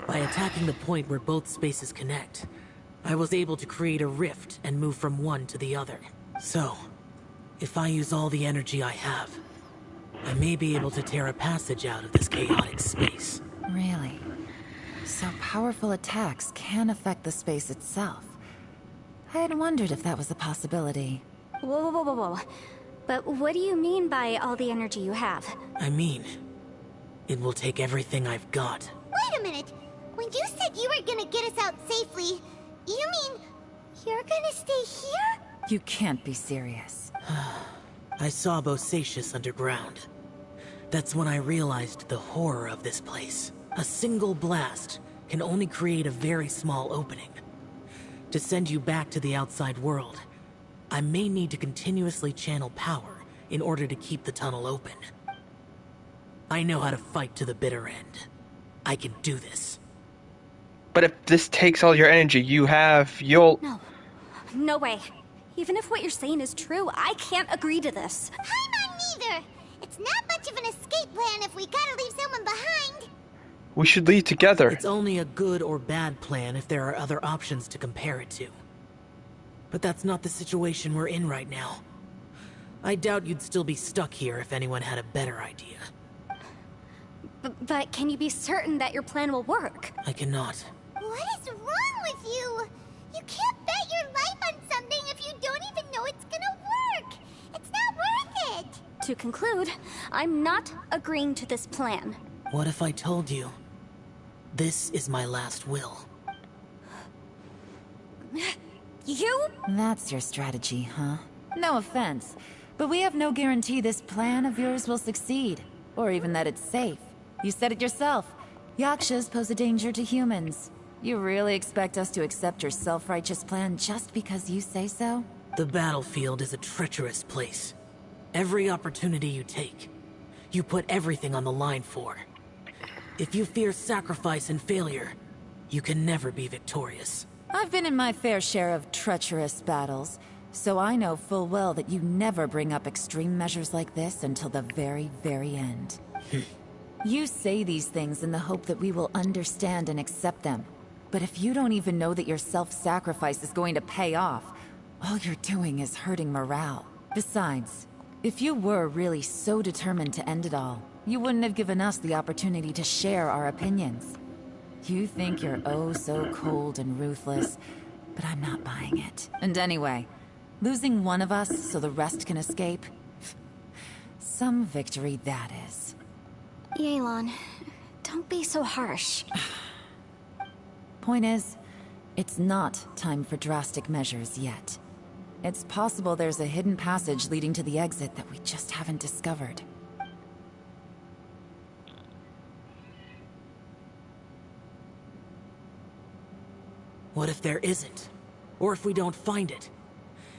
By attacking the point where both spaces connect, I was able to create a rift and move from one to the other. So, If I use all the energy I have, I may be able to tear a passage out of this chaotic space. Really? So powerful attacks can affect the space itself. I had wondered if that was a possibility. Whoa, whoa, whoa, whoa, whoa. But what do you mean by all the energy you have? I mean, it will take everything I've got. Wait a minute. When you said you were gonna get us out safely, you mean you're gonna stay here? You can't be serious. I saw Bosacius underground. That's when I realized the horror of this place. A single blast can only create a very small opening. To send you back to the outside world, I may need to continuously channel power in order to keep the tunnel open. I know how to fight to the bitter end. I can do this. But if this takes all your energy you have, you'll... No. No way. Even if what you're saying is true, I can't agree to this. I'm not neither. It's not much of an escape plan if we gotta leave someone behind. We should leave together. It's only a good or bad plan if there are other options to compare it to. But that's not the situation we're in right now. I doubt you'd still be stuck here if anyone had a better idea. But can you be certain that your plan will work? I cannot. What is wrong with you? You can't bet your life on something if you don't even know it's gonna work. It's not worth it. To conclude, I'm not agreeing to this plan. What if I told you? This is my last will. You? That's your strategy, huh? No offense, but we have no guarantee this plan of yours will succeed, or even that it's safe. You said it yourself. Yakshas pose a danger to humans. You really expect us to accept your self-righteous plan just because you say so? The battlefield is a treacherous place. Every opportunity you take, you put everything on the line for. If you fear sacrifice and failure, you can never be victorious. I've been in my fair share of treacherous battles, so I know full well that you never bring up extreme measures like this until the very, very end. You say these things in the hope that we will understand and accept them. But if you don't even know that your self-sacrifice is going to pay off, all you're doing is hurting morale. Besides, if you were really so determined to end it all, you wouldn't have given us the opportunity to share our opinions. You think you're oh so cold and ruthless, but I'm not buying it. And anyway, losing one of us so the rest can escape? Some victory that is. Yelan, don't be so harsh. Point is, it's not time for drastic measures yet. It's possible there's a hidden passage leading to the exit that we just haven't discovered. What if there isn't? Or if we don't find it?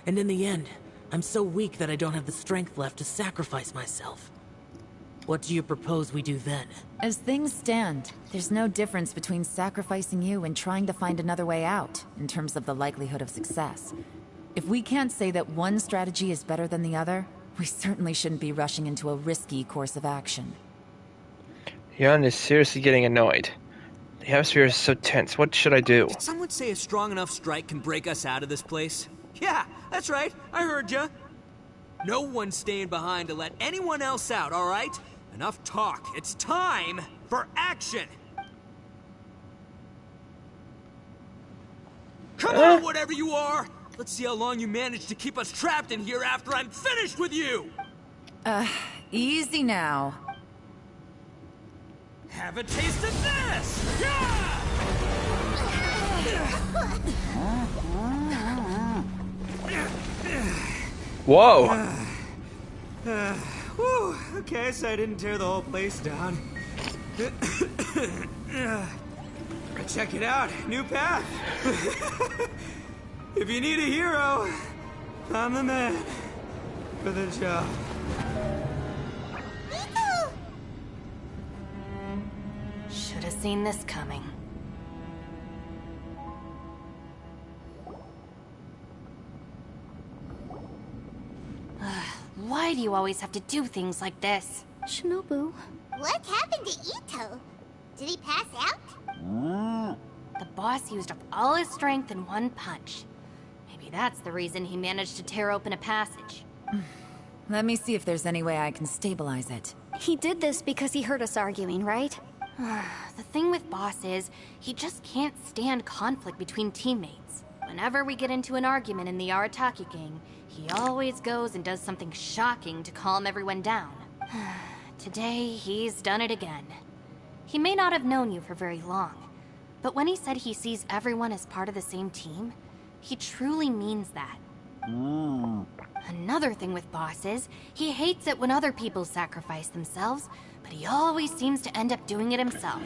And in the end, I'm so weak that I don't have the strength left to sacrifice myself. What do you propose we do then? As things stand, there's no difference between sacrificing you and trying to find another way out, in terms of the likelihood of success. If we can't say that one strategy is better than the other, we certainly shouldn't be rushing into a risky course of action. Yan is seriously getting annoyed. The atmosphere is so tense. What should I do? Did someone say a strong enough strike can break us out of this place? Yeah, that's right. I heard ya. No one's staying behind to let anyone else out, all right? Enough talk. It's time for action. Come on, whatever you are. Let's see how long you manage to keep us trapped in here after I'm finished with you. Easy now. Have a taste of this! Yeah! Whoa! Whew, okay, so I didn't tear the whole place down. Check it out, new path. If you need a hero, I'm the man for the job. Should have seen this coming. Why do you always have to do things like this? Shinobu. What happened to Ito? Did he pass out? The boss used up all his strength in one punch. Maybe that's the reason he managed to tear open a passage. Let me see if there's any way I can stabilize it. He did this because he heard us arguing, right? The thing with Boss is, he just can't stand conflict between teammates. Whenever we get into an argument in the Arataki gang, he always goes and does something shocking to calm everyone down. Today, he's done it again. He may not have known you for very long, but when he said he sees everyone as part of the same team, he truly means that. Another thing with Boss is, he hates it when other people sacrifice themselves, but he always seems to end up doing it himself.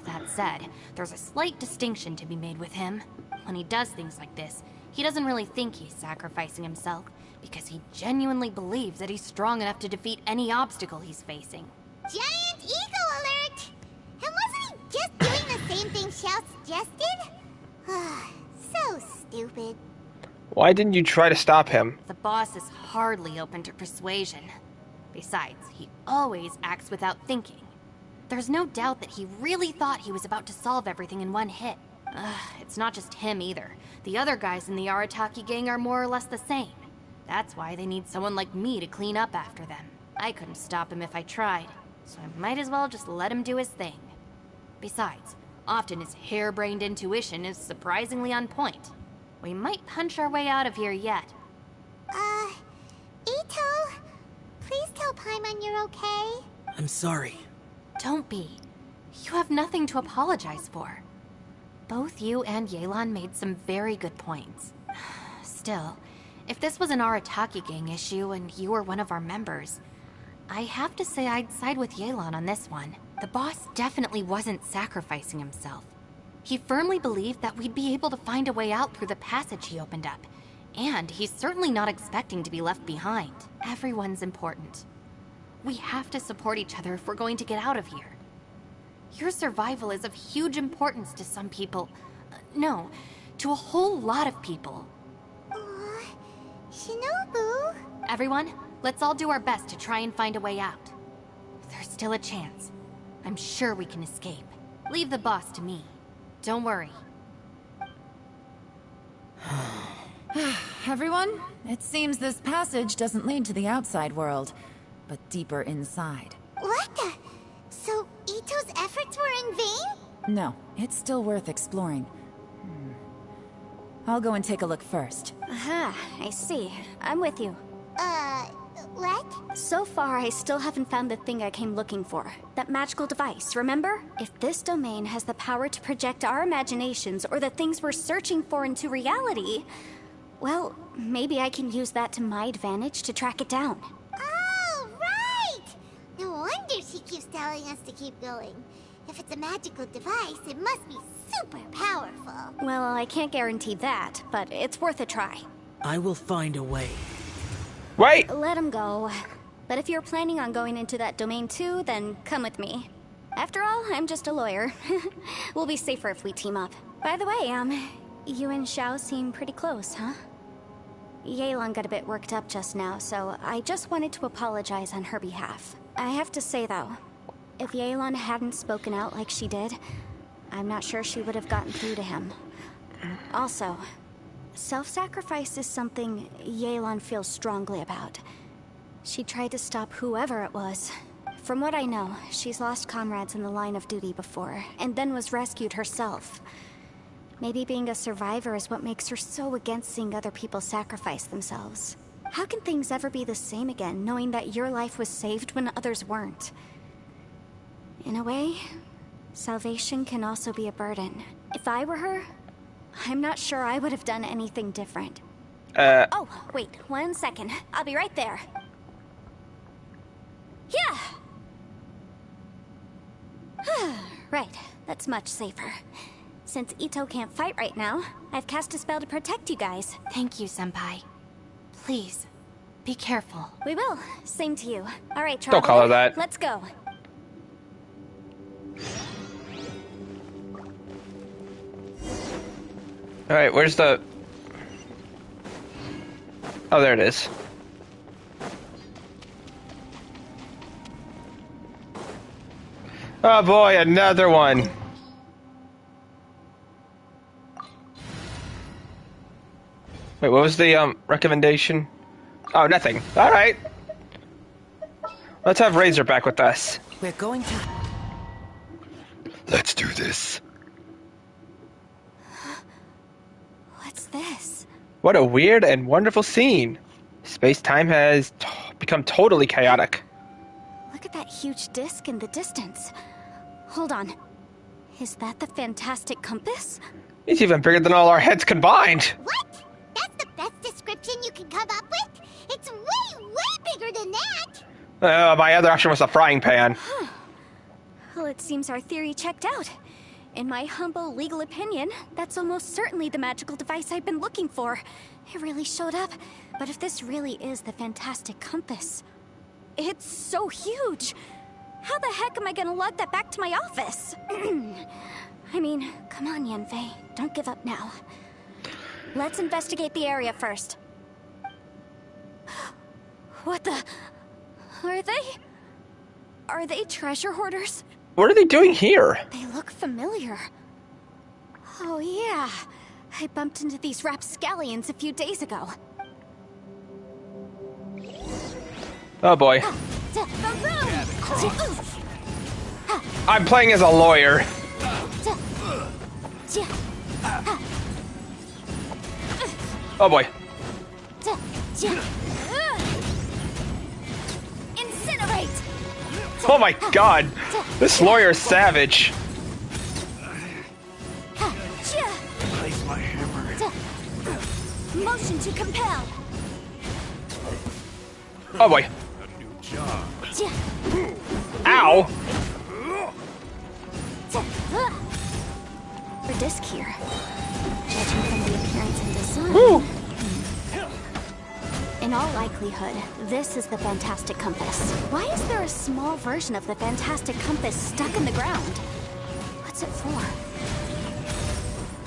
That said, there's a slight distinction to be made with him. When he does things like this, he doesn't really think he's sacrificing himself, because he genuinely believes that he's strong enough to defeat any obstacle he's facing. Giant ego alert! And wasn't he just doing the same thing Xiao suggested? So stupid. Why didn't you try to stop him? The boss is hardly open to persuasion. Besides, he always acts without thinking. There's no doubt that he really thought he was about to solve everything in one hit. It's not just him either. The other guys in the Arataki gang are more or less the same. That's why they need someone like me to clean up after them. I couldn't stop him if I tried, so I might as well just let him do his thing. Besides, often his harebrained intuition is surprisingly on point. We might punch our way out of here yet. Ito, please tell Paimon you're okay. I'm sorry. Don't be. You have nothing to apologize for. Both you and Yelan made some very good points. Still, if this was an Arataki gang issue and you were one of our members, I have to say I'd side with Yelan on this one. The boss definitely wasn't sacrificing himself. He firmly believed that we'd be able to find a way out through the passage he opened up. And he's certainly not expecting to be left behind. Everyone's important. We have to support each other if we're going to get out of here. Your survival is of huge importance to some people. No, to a whole lot of people. Shinobu? Everyone, let's all do our best to try and find a way out. There's still a chance. I'm sure we can escape. Leave the boss to me. Don't worry. Everyone, it seems this passage doesn't lead to the outside world, but deeper inside. What the? So Ito's efforts were in vain? No, it's still worth exploring. I'll go and take a look first. Aha, I see. I'm with you. What? So far, I still haven't found the thing I came looking for. That magical device, remember? If this domain has the power to project our imaginations or the things we're searching for into reality, well, maybe I can use that to my advantage to track it down. Oh, right! No wonder she keeps telling us to keep going. If it's a magical device, it must be super powerful. Well, I can't guarantee that, but it's worth a try. I will find a way. Wait! Let him go. But if you're planning on going into that domain too, then come with me. After all, I'm just a lawyer. We'll be safer if we team up. By the way, you and Xiao seem pretty close, huh? Yelan got a bit worked up just now, so I just wanted to apologize on her behalf. I have to say though, if Yelan hadn't spoken out like she did, I'm not sure she would have gotten through to him. Also, self-sacrifice is something Yelan feels strongly about. She tried to stop whoever it was. From what I know, she's lost comrades in the line of duty before, and then was rescued herself. Maybe being a survivor is what makes her so against seeing other people sacrifice themselves. How can things ever be the same again, knowing that your life was saved when others weren't? In a way, salvation can also be a burden. If I were her, I'm not sure I would have done anything different. Oh, wait, 1 second. I'll be right there. Yeah! Right, that's much safer. Since Ito can't fight right now, I've cast a spell to protect you guys. Thank you, Senpai. Please, be careful. We will. Same to you. All right, Don't call her that. Let's go. Alright, where's the... Oh, there it is. Oh boy, another one. Wait, what was the recommendation? Oh, nothing. Alright. Let's have Razor back with us. We're going to... Let's do this. What's this? What a weird and wonderful scene. Space-time has become totally chaotic. Look at that huge disc in the distance. Hold on. Is that the fantastic compass? It's even bigger than all our heads combined. What? That's the best description you can come up with? It's way, way bigger than that! My other option was a frying pan. Well, it seems our theory checked out. In my humble legal opinion, that's almost certainly the magical device I've been looking for. It really showed up. But if this really is the fantastic compass, it's so huge. How the heck am I gonna lug that back to my office? I mean, come on, Yanfei. Don't give up now. Let's investigate the area first. What the... Are they treasure hoarders? What are they doing here? They look familiar. Oh yeah, I bumped into these rapscallions a few days ago. Oh boy. I'm playing as a lawyer. Oh boy. Incinerate! Oh my god. This lawyer is savage. Place my hammer. Motion to compel. Oh boy. A new job. Ow. For disc here. Judging from the appearance and design. Woo. In all likelihood, this is the fantastic compass. Why is there a small version of the fantastic compass stuck in the ground? What's it for?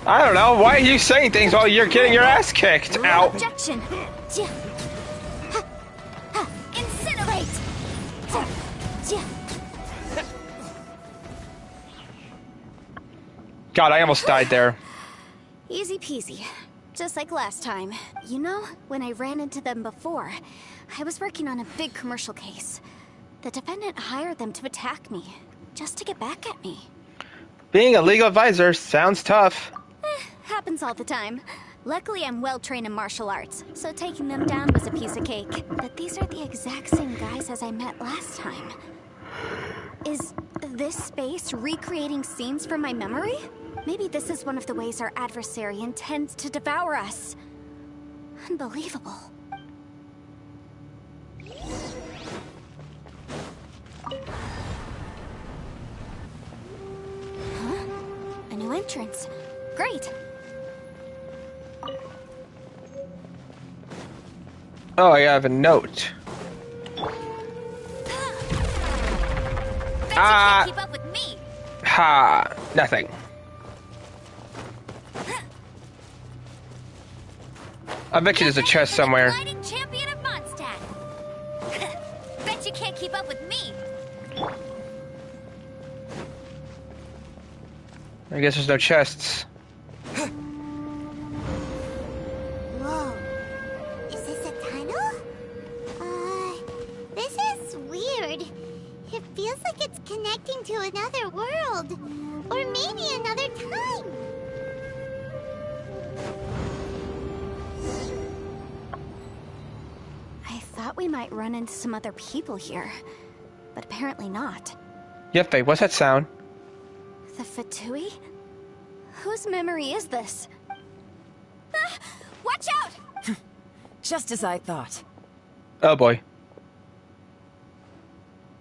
I don't know. Why are you saying things while you're getting your ass kicked? Ow. Objection! Incinerate! God, I almost died there. Easy peasy. Just like last time. You know, when I ran into them before, I was working on a big commercial case. The defendant hired them to attack me, just to get back at me. Being a legal advisor sounds tough. Happens all the time. Luckily, I'm well-trained in martial arts, so taking them down was a piece of cake. But these are the exact same guys as I met last time. Is this space recreating scenes from my memory? Maybe this is one of the ways our adversary intends to devour us. Unbelievable. Huh? A new entrance. Great. Oh, I have a note. Bet you can't keep up with me. Ha. Nothing. I bet you there's a chest somewhere. Fighting champion of Mondstadt. Bet you can't keep up with me. I guess there's no chests. Whoa. Is this a tunnel? This is weird. It feels like it's connecting to another world. Or maybe another time. I thought we might run into some other people here, but apparently not. Yefei, what's that sound? The Fatui? Whose memory is this? Ah, watch out! Just as I thought. Oh boy.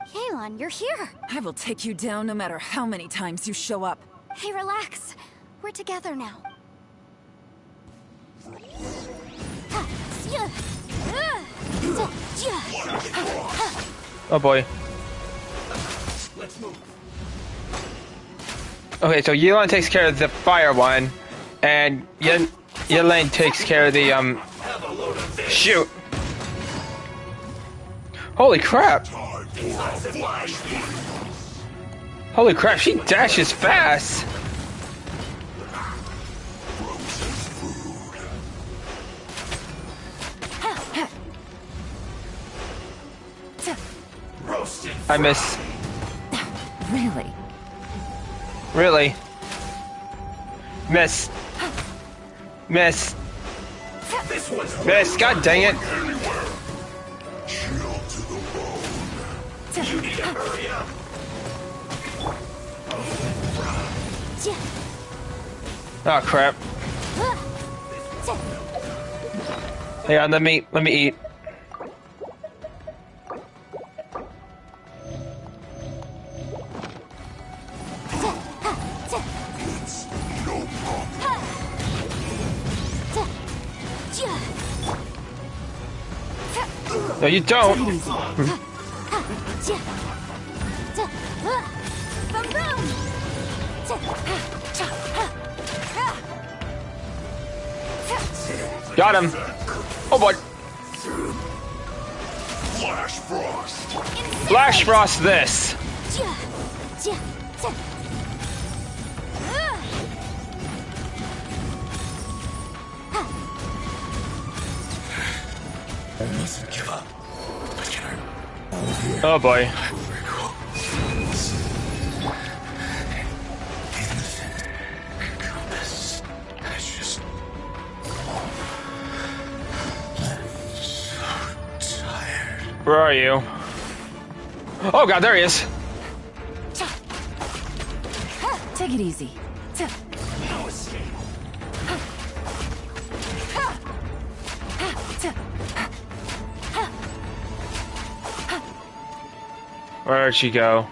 Yelan, you're here. I will take you down no matter how many times you show up. Hey, relax. We're together now. Oh boy. Okay, so Yelan takes care of the fire one, and Yelaine takes care of the shoot. Holy crap! Holy crap! She dashes fast. I miss. Really? Really? Miss. Miss. Miss. God dang it. You need to hurry up. Oh crap. Hang on, let me eat. No, you don't. Got him. Oh boy. Flash Frost. Flash Frost this. I mustn't give up. I can't. Oh boy. Compass. It's just. I'm so tired. Where are you? Oh god, there he is. Take it easy. No escape. Where'd she go?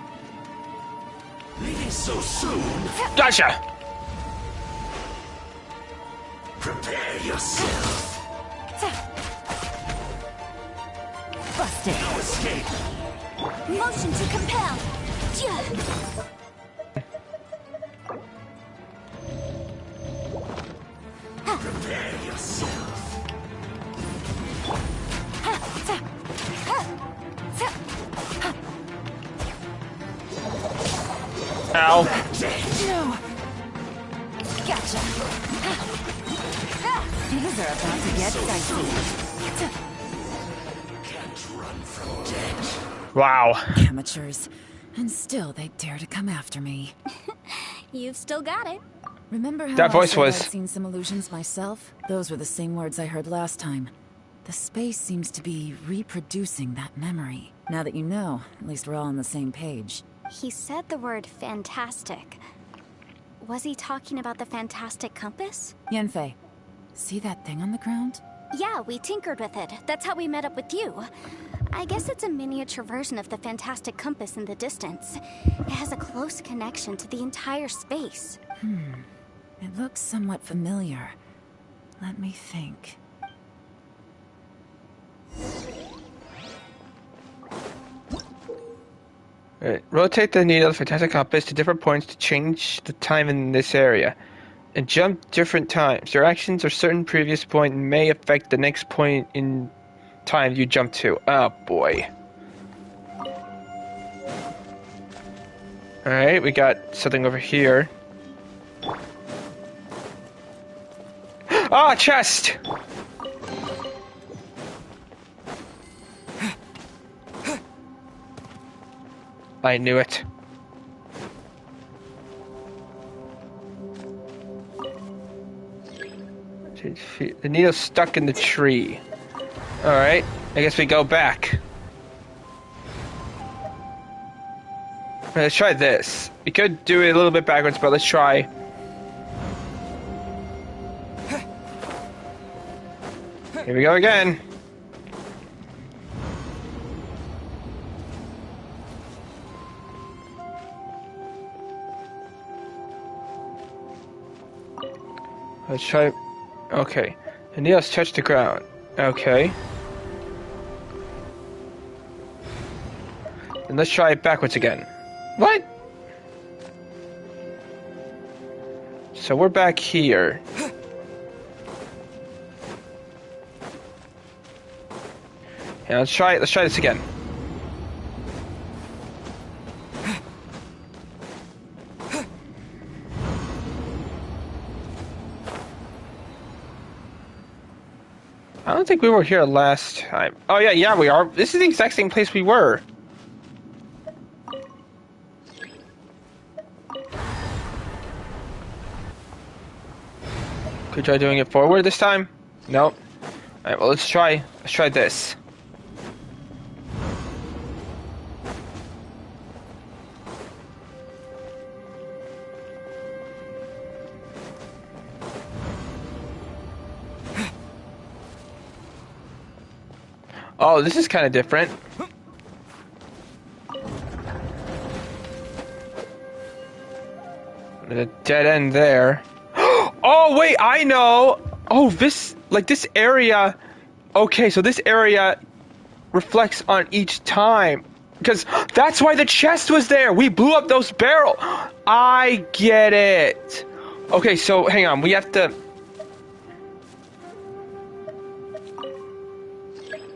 Leaving so soon. Gotcha. Prepare yourself. Busted. No escape. Motion to compel. Prepare yourself. Ow. No. Gotcha. These are about to get dicey. Can't run from death. Wow. Amateurs. And still they dare to come after me. You've still got it. Remember how That I voice said was- I'd seen some illusions myself? Those were the same words I heard last time. The space seems to be reproducing that memory. Now that you know, at least we're all on the same page. He said the word fantastic. Was he talking about the fantastic compass? Yanfei, see that thing on the ground? Yeah, we tinkered with it. That's how we met up with you. I guess it's a miniature version of the fantastic compass in the distance. It has a close connection to the entire space. It looks somewhat familiar. Let me think. Right. Rotate the needle of the fantastic compass to different points to change the time in this area. And jump different times. Your actions or certain previous point may affect the next point in time you jump to. Oh boy. Alright, we got something over here. Ah, chest! I knew it. The needle's stuck in the tree. Alright, I guess we go back. Let's try this. We could do it a little bit backwards, but let's try. Here we go again. Let's try. Okay. The needle's touched the ground. Okay. And let's try it backwards again. What? So we're back here. Yeah, let's try it. Let's try this again. I don't think we were here last time. Oh yeah, we are. This is the exact same place we were. Could we try doing it forward this time? Nope. Alright, well let's try this. Oh, this is kind of different. There's a dead end there. Oh, wait, I know! Oh, this area... Okay, so this area reflects on each time. Because that's why the chest was there! We blew up those barrels! I get it! Okay, so hang on, we have to...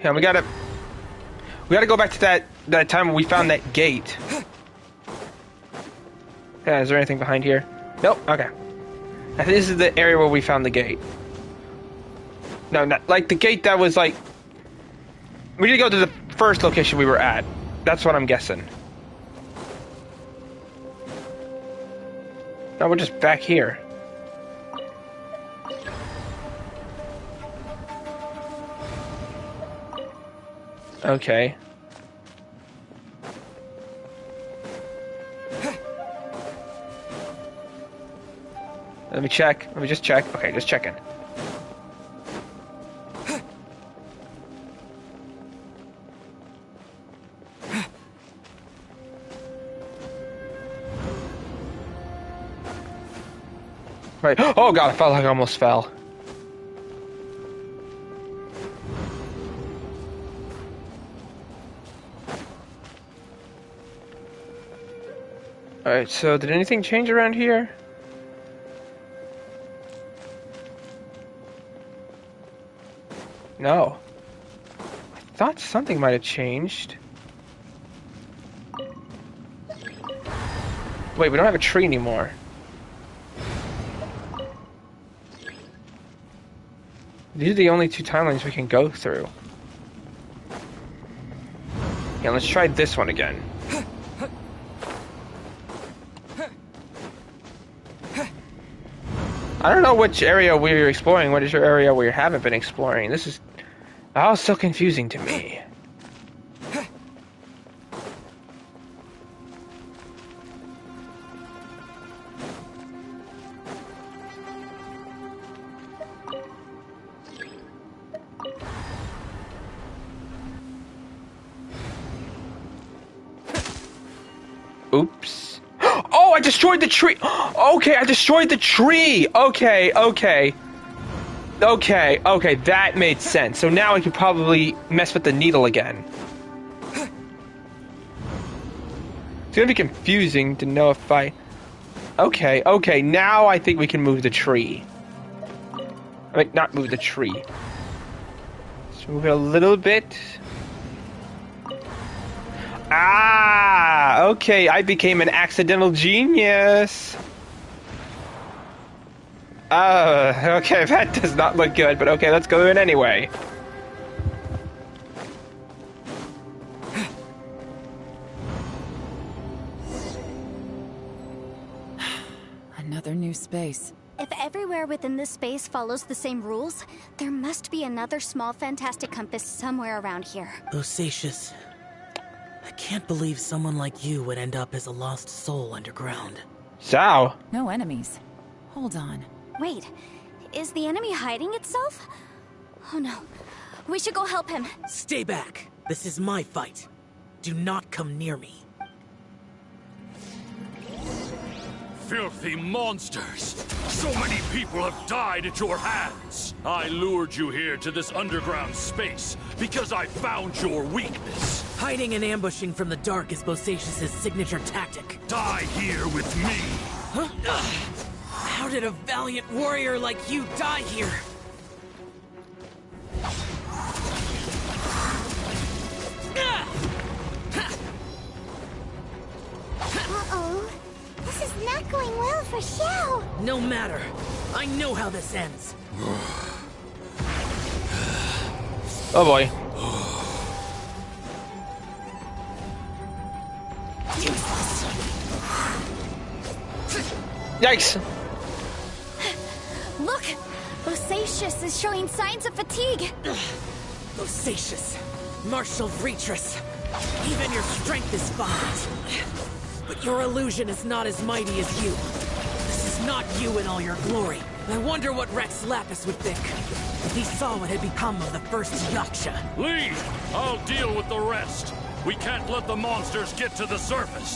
Yeah, we gotta go back to that time when we found that gate. Yeah, is there anything behind here? Nope. Okay. I think this is the area where we found the gate. No, not like the gate that was like. We need to go to the first location we were at. That's what I'm guessing. No, we're just back here. Okay. Let me check. Let me just check. Okay, just checking. Right. Oh god, I felt like I almost fell. Alright, so did anything change around here? No. I thought something might have changed. Wait, we don't have a tree anymore. These are the only two timelines we can go through. Yeah, let's try this one again. I don't know which area we're exploring. What is your area we haven't been exploring? This is all so confusing to me. Oops. Oh, I destroyed the tree! Okay, I destroyed the tree! Okay, that made sense. So now I can probably mess with the needle again. It's gonna be confusing to know if I... Okay, now I think we can move the tree. I mean, not move the tree. Let's move it a little bit. Ah, okay, I became an accidental genius. Okay, that does not look good, but okay, let's go in anyway. Another new space. If everywhere within this space follows the same rules, there must be another small fantastic compass somewhere around here. Bosacius, I can't believe someone like you would end up as a lost soul underground. Zhao. No enemies. Hold on. Wait, is the enemy hiding itself? Oh no, we should go help him. Stay back. This is my fight. Do not come near me. Filthy monsters! So many people have died at your hands! I lured you here to this underground space because I found your weakness. Hiding and ambushing from the dark is Bosacius' signature tactic. Die here with me! Huh? How did a valiant warrior like you die here? Uh-oh. This is not going well for Xiao. No matter. I know how this ends. Oh boy. Look! Bosacius is showing signs of fatigue. Bosacius, Marshal Vreetress, even your strength is fine. But your illusion is not as mighty as you. This is not you in all your glory. I wonder what Rex Lapis would think if he saw what had become of the first Yaksha. Leave! I'll deal with the rest. We can't let the monsters get to the surface.